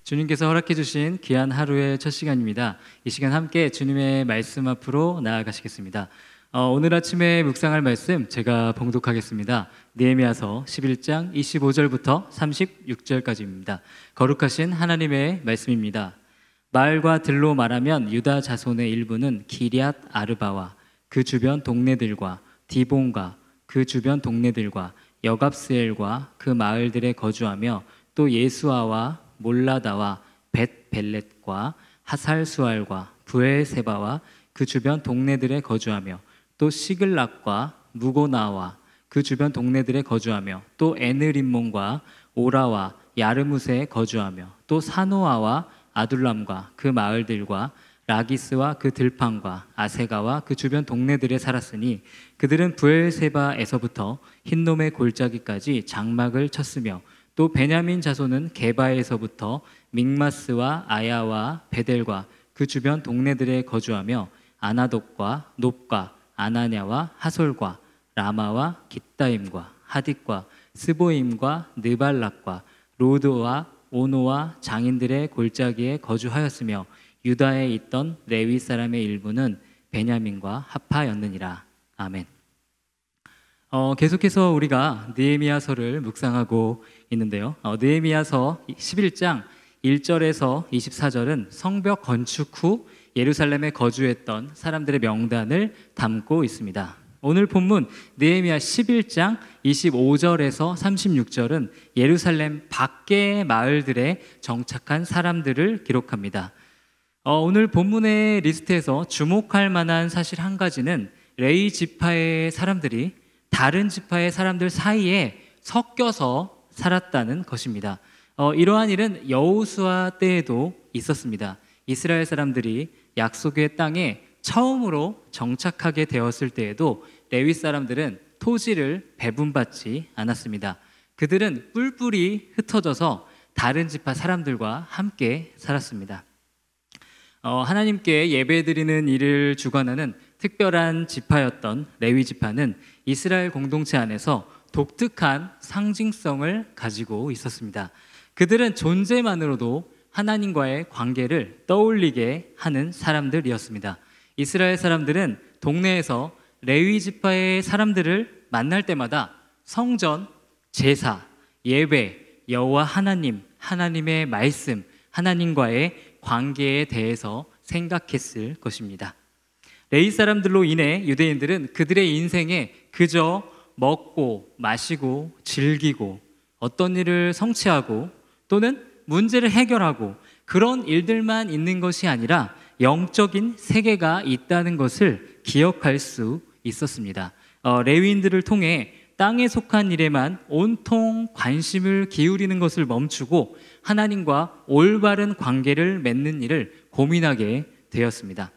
주님께서 허락해 주신 귀한 하루의 첫 시간입니다. 이 시간 함께 주님의 말씀 앞으로 나아가시겠습니다. 오늘 아침에 묵상할 말씀 제가 봉독하겠습니다. 느헤미야서 11장 25절부터 36절까지입니다. 거룩하신 하나님의 말씀입니다. 마을과 들로 말하면 유다 자손의 일부는 기럇 아르바와 그 주변 동네들과 디본과 그 주변 동네들과 여갑스엘과 그 마을들에 거주하며 또 예수아와 몰라다와 벳벨렛과 하살수알과 브엘세바와 그 주변 동네들에 거주하며 또 시글락과 무고나와 그 주변 동네들에 거주하며 또 에느림몬과 오라와 야르무세에 거주하며 또 사노아와 아둘람과 그 마을들과 라기스와 그 들판과 아세가와 그 주변 동네들에 살았으니 그들은 브엘세바에서부터 흰놈의 골짜기까지 장막을 쳤으며 또 베냐민 자손은 게바에서부터 믹마스와 아야와 베델과 그 주변 동네들에 거주하며 아나돗과 놉과 아나냐와 하솔과 라마와 깃다임과 하딧과 스보임과 느발락과 로드와 오노와 장인들의 골짜기에 거주하였으며 유다에 있던 레위 사람의 일부는 베냐민과 하파였느니라. 아멘. 계속해서 우리가 느헤미야서를 묵상하고 있는데요. 느헤미야서 11장 1절에서 24절은 성벽 건축 후 예루살렘에 거주했던 사람들의 명단을 담고 있습니다. 오늘 본문 느헤미야 11장 25절에서 36절은 예루살렘 밖의 마을들에 정착한 사람들을 기록합니다. 오늘 본문의 리스트에서 주목할 만한 사실 한 가지는 레위 지파의 사람들이 다른 지파의 사람들 사이에 섞여서 살았다는 것입니다. 이러한 일은 여호수아 때에도 있었습니다. 이스라엘 사람들이 약속의 땅에 처음으로 정착하게 되었을 때에도 레위 사람들은 토지를 배분받지 않았습니다. 그들은 뿔뿔이 흩어져서 다른 지파 사람들과 함께 살았습니다. 하나님께 예배드리는 일을 주관하는 특별한 지파였던 레위 지파는 이스라엘 공동체 안에서 독특한 상징성을 가지고 있었습니다. 그들은 존재만으로도 하나님과의 관계를 떠올리게 하는 사람들이었습니다. 이스라엘 사람들은 동네에서 레위 지파의 사람들을 만날 때마다 성전, 제사, 예배, 여호와 하나님, 하나님의 말씀, 하나님과의 관계에 대해서 생각했을 것입니다. 레위 사람들로 인해 유대인들은 그들의 인생에 그저 먹고 마시고 즐기고 어떤 일을 성취하고 또는 문제를 해결하고 그런 일들만 있는 것이 아니라 영적인 세계가 있다는 것을 기억할 수 있었습니다. 레위인들을 통해 땅에 속한 일에만 온통 관심을 기울이는 것을 멈추고 하나님과 올바른 관계를 맺는 일을 고민하게 되었습니다.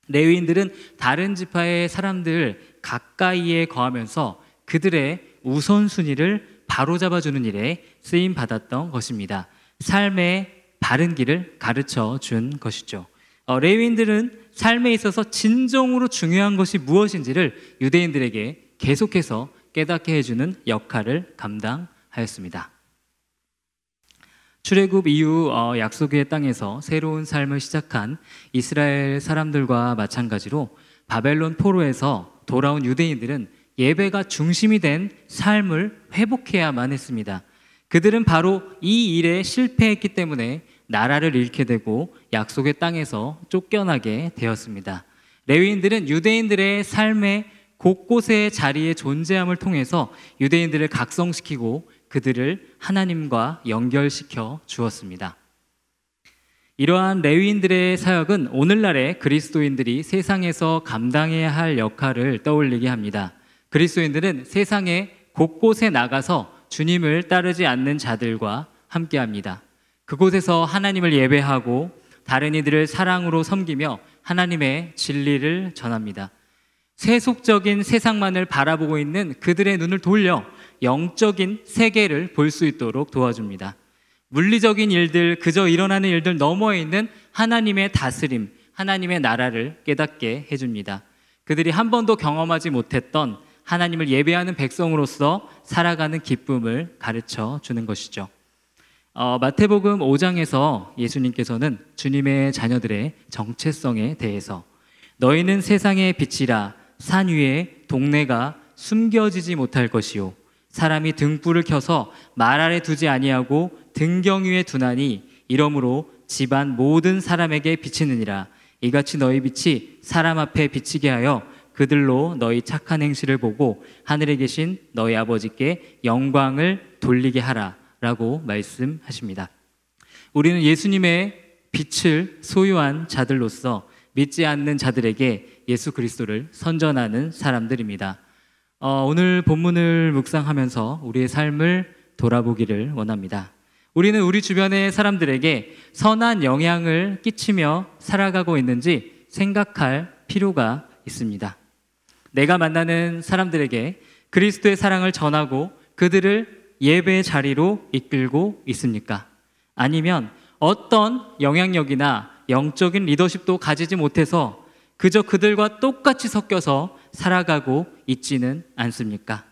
레위인들은 다른 지파의 사람들 가까이에 거하면서 그들의 우선순위를 바로잡아주는 일에 쓰임받았던 것입니다. 삶의 바른 길을 가르쳐 준 것이죠. 레위인들은 삶에 있어서 진정으로 중요한 것이 무엇인지를 유대인들에게 계속해서 깨닫게 해주는 역할을 감당하였습니다. 출애굽 이후 약속의 땅에서 새로운 삶을 시작한 이스라엘 사람들과 마찬가지로 바벨론 포로에서 돌아온 유대인들은 예배가 중심이 된 삶을 회복해야만 했습니다. 그들은 바로 이 일에 실패했기 때문에 나라를 잃게 되고 약속의 땅에서 쫓겨나게 되었습니다. 레위인들은 유대인들의 삶의 곳곳의 자리의 존재함을 통해서 유대인들을 각성시키고 그들을 하나님과 연결시켜 주었습니다. 이러한 레위인들의 사역은 오늘날의 그리스도인들이 세상에서 감당해야 할 역할을 떠올리게 합니다. 그리스도인들은 세상의 곳곳에 나가서 주님을 따르지 않는 자들과 함께합니다. 그곳에서 하나님을 예배하고 다른 이들을 사랑으로 섬기며 하나님의 진리를 전합니다. 세속적인 세상만을 바라보고 있는 그들의 눈을 돌려 영적인 세계를 볼 수 있도록 도와줍니다. 물리적인 일들, 그저 일어나는 일들 너머에 있는 하나님의 다스림, 하나님의 나라를 깨닫게 해줍니다. 그들이 한 번도 경험하지 못했던 하나님을 예배하는 백성으로서 살아가는 기쁨을 가르쳐 주는 것이죠. 마태복음 5장에서 예수님께서는 주님의 자녀들의 정체성에 대해서 너희는 세상의 빛이라 산 위에 동네가 숨겨지지 못할 것이요 사람이 등불을 켜서 말 아래 두지 아니하고 등경 위에 두나니 이러므로 집안 모든 사람에게 비치느니라. 이같이 너희 빛이 사람 앞에 비치게 하여 그들로 너희 착한 행실을 보고 하늘에 계신 너희 아버지께 영광을 돌리게 하라 라고 말씀하십니다. 우리는 예수님의 빛을 소유한 자들로서 믿지 않는 자들에게 예수 그리스도를 선전하는 사람들입니다. 오늘 본문을 묵상하면서 우리의 삶을 돌아보기를 원합니다. 우리는 우리 주변의 사람들에게 선한 영향을 끼치며 살아가고 있는지 생각할 필요가 있습니다. 내가 만나는 사람들에게 그리스도의 사랑을 전하고 그들을 예배의 자리로 이끌고 있습니까? 아니면 어떤 영향력이나 영적인 리더십도 가지지 못해서 그저 그들과 똑같이 섞여서 살아가고 있지는 않습니까?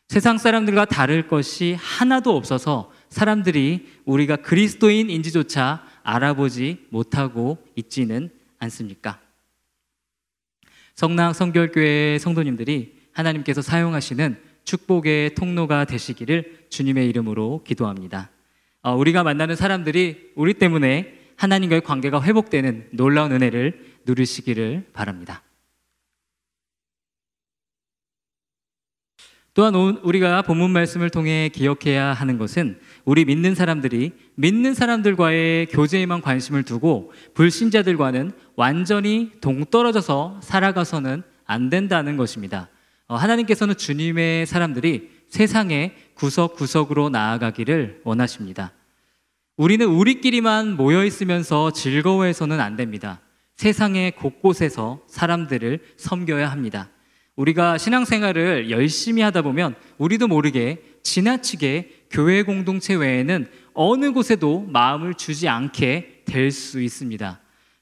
세상 사람들과 다를 것이 하나도 없어서 사람들이 우리가 그리스도인인지조차 알아보지 못하고 있지는 않습니까? 성랑 성결교회 성도님들이 하나님께서 사용하시는 축복의 통로가 되시기를 주님의 이름으로 기도합니다. 우리가 만나는 사람들이 우리 때문에 하나님과의 관계가 회복되는 놀라운 은혜를 누리시기를 바랍니다. 또한 우리가 본문 말씀을 통해 기억해야 하는 것은 우리 믿는 사람들이 믿는 사람들과의 교제에만 관심을 두고 불신자들과는 완전히 동떨어져서 살아가서는 안 된다는 것입니다. 하나님께서는 주님의 사람들이 세상의 구석구석으로 나아가기를 원하십니다. 우리는 우리끼리만 모여 있으면서 즐거워해서는 안 됩니다. 세상의 곳곳에서 사람들을 섬겨야 합니다. 우리가 신앙생활을 열심히 하다 보면 우리도 모르게 지나치게 교회 공동체 외에는 어느 곳에도 마음을 주지 않게 될 수 있습니다.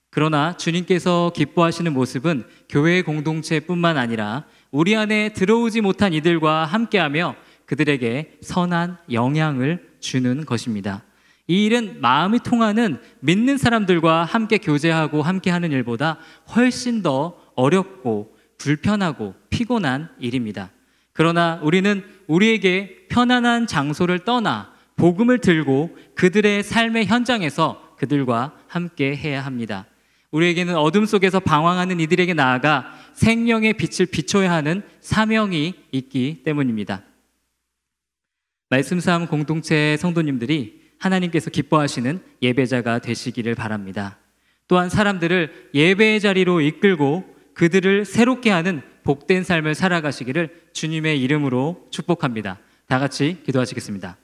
그러나 주님께서 기뻐하시는 모습은 교회 공동체뿐만 아니라 우리 안에 들어오지 못한 이들과 함께하며 그들에게 선한 영향을 주는 것입니다. 이 일은 마음이 통하는 믿는 사람들과 함께 교제하고 함께하는 일보다 훨씬 더 어렵고 불편하고 피곤한 일입니다. 그러나 우리는 우리에게 편안한 장소를 떠나 복음을 들고 그들의 삶의 현장에서 그들과 함께 해야 합니다. 우리에게는 어둠 속에서 방황하는 이들에게 나아가 생명의 빛을 비춰야 하는 사명이 있기 때문입니다. 말씀 삶 공동체 성도님들이 하나님께서 기뻐하시는 예배자가 되시기를 바랍니다. 또한 사람들을 예배의 자리로 이끌고 그들을 새롭게 하는 복된 삶을 살아가시기를 주님의 이름으로 축복합니다. 다 같이 기도하시겠습니다.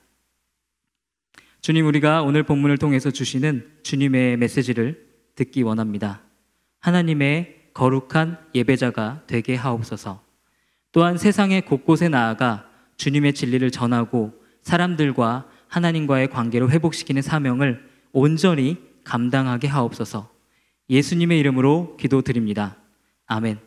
주님, 우리가 오늘 본문을 통해서 주시는 주님의 메시지를 듣기 원합니다. 하나님의 거룩한 예배자가 되게 하옵소서. 또한 세상의 곳곳에 나아가 주님의 진리를 전하고 사람들과 하나님과의 관계를 회복시키는 사명을 온전히 감당하게 하옵소서. 예수님의 이름으로 기도드립니다. 아멘.